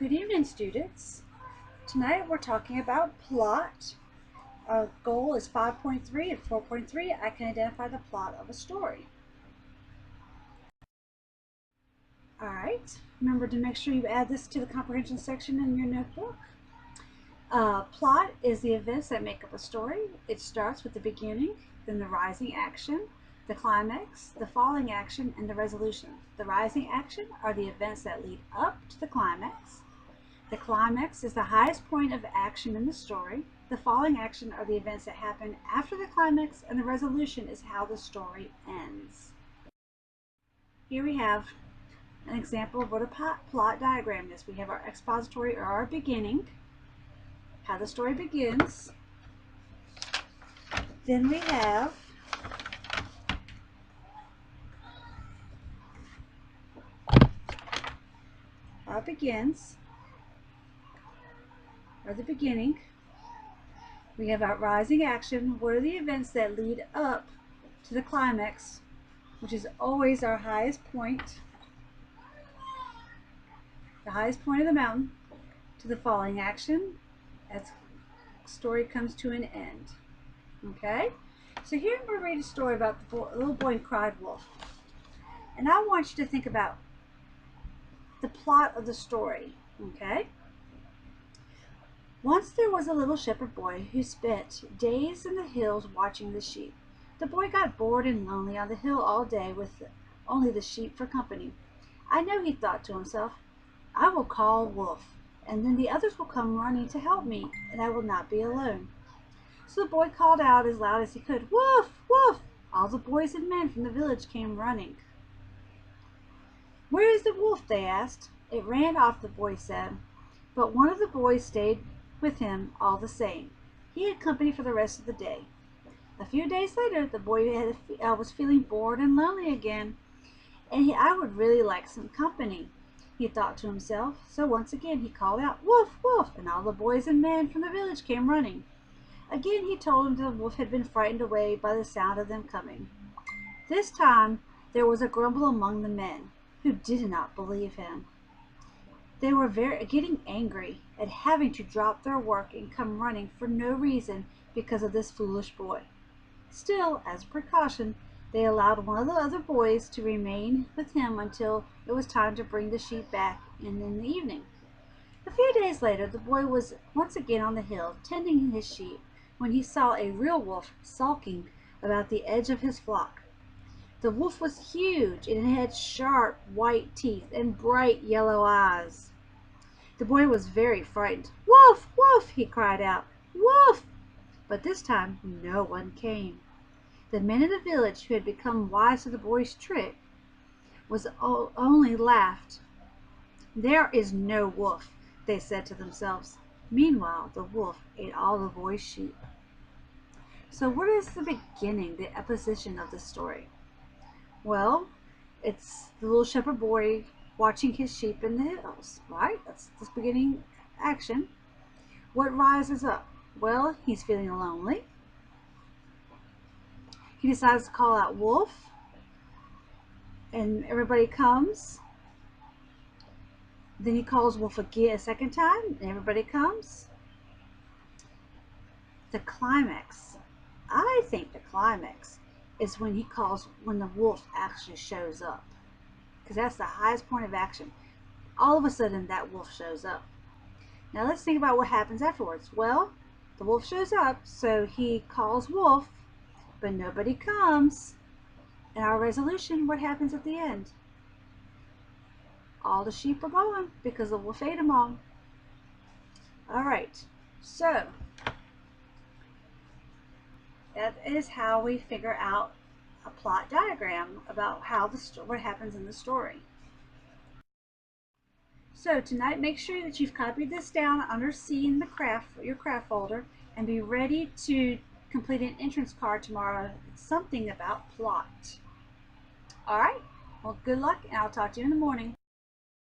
Good evening, students. Tonight we're talking about plot. Our goal is 5.3 and 4.3. I can identify the plot of a story. Alright, remember to make sure you add this to the comprehension section in your notebook. Plot is the events that make up a story. It starts with the beginning, then the rising action, the climax, the falling action, and the resolution. The rising action are the events that lead up to the climax. The climax is the highest point of action in the story. The falling action are the events that happen after the climax, and the resolution is how the story ends. Here we have an example of what a plot diagram is. We have our expository or our beginning, how the story begins. Then we have how it begins, or the beginning. We have our rising action. What are the events that lead up to the climax, which is always our highest point, the highest point of the mountain, to the falling action as the story comes to an end. Okay? So here I'm going to read a story about the little boy who cried wolf. And I want you to think about the plot of the story. Okay? Once there was a little shepherd boy who spent days in the hills watching the sheep. The boy got bored and lonely on the hill all day with only the sheep for company. I know, he thought to himself, I will call Wolf, and then the others will come running to help me, and I will not be alone. So the boy called out as loud as he could, Wolf! Wolf! All the boys and men from the village came running. Where is the wolf? They asked. It ran off, the boy said, but one of the boys stayed with him all the same. He had company for the rest of the day. A few days later, the boy was feeling bored and lonely again, and I would really like some company, he thought to himself. So once again he called out, Wolf! Wolf! And all the boys and men from the village came running. Again he told them the wolf had been frightened away by the sound of them coming. This time there was a grumble among the men, who did not believe him. They were getting angry at having to drop their work and come running for no reason because of this foolish boy. Still, as a precaution, they allowed one of the other boys to remain with him until it was time to bring the sheep back in the evening. A few days later, the boy was once again on the hill tending his sheep when he saw a real wolf sulking about the edge of his flock. The wolf was huge, and it had sharp white teeth and bright yellow eyes. The boy was very frightened. Wolf! Wolf! He cried out. Wolf! But this time no one came. The men in the village, who had become wise to the boy's trick, only laughed. There is no wolf, they said to themselves. Meanwhile, the wolf ate all the boy's sheep. So what is the beginning, the exposition of this story? Well, it's the little shepherd boy watching his sheep in the hills, right? That's the beginning action. What rises up? Well, he's feeling lonely. He decides to call out Wolf, and everybody comes. Then he calls Wolf again a second time, and everybody comes. The climax, I think the climax is when the wolf actually shows up, because that's the highest point of action. All of a sudden that wolf shows up. Now let's think about what happens afterwards. Well, the wolf shows up, so he calls Wolf, but nobody comes. And our resolution, what happens at the end? All the sheep are gone because the wolf ate them all. Alright, so that is how we figure out a plot diagram about what happens in the story. So tonight, make sure that you've copied this down under C in your craft folder, and be ready to complete an entrance card tomorrow, something about plot. All right, well, good luck, and I'll talk to you in the morning.